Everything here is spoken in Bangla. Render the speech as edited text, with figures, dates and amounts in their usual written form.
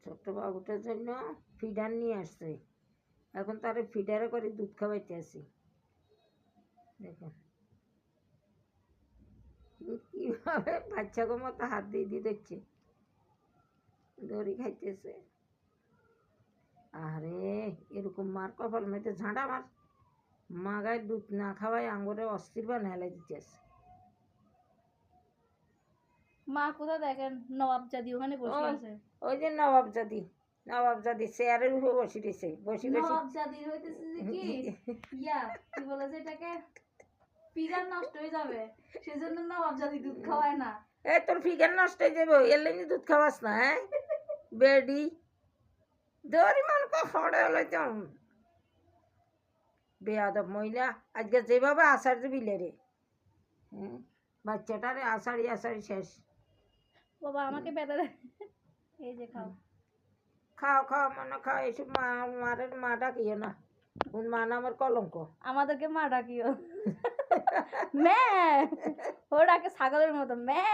ছোট্ট বাবুটার জন্য ফিডার নিয়ে আসছে, এখন তারে ফিডারে করে দুধ খাওয়াইতে আসি। দেখুন কীভাবে বাচ্চাকে মতো হাত দিয়ে দিয়ে দিচ্ছে, দড়ি খাইতেছে। আরে এরকম মার কপাল মেয়েতে ঝাঁটা মার, মা গায়ে দুধ না খাওয়াই আঙুরে অস্থির বা নেলাই দিতেছে। মা কোথায় দেখেন নবাবজাদি ওখানে বসে আছে। ওই যে নবাবজাদি চেয়ারের উপরে বসে দিছে, বসে বসে নবাবজাদি হইতেছে যে কি কি বলে যে এটাকে ফিগার নষ্ট হয়ে যাবে, সেজন্য নবাবজাদি দুধ খাওয়ায় না। এই তোর ফিগার নষ্ট হয়ে যাবে, এর লেগে দুধ খাওয়াস না। হ্যাঁ বেডি দড়ি মন ফড়ে হলো তো বেয়াদব মহিলা, আজকে যেভাবে আষাঢ় বিলে রে, হ্যাঁ বাচ্চাটারে আষাঢ়ি শেষ। বাবা আমাকে বেদা দেয়, এই যে খাও খাও খাও মানে খাও, এইসব মারের মা ডাকিও না, মা না আমার কলঙ্ক। আমাদেরকে মা ডাকিও ম্যা, ও ডাকে ছাগলের মতো ম্যা।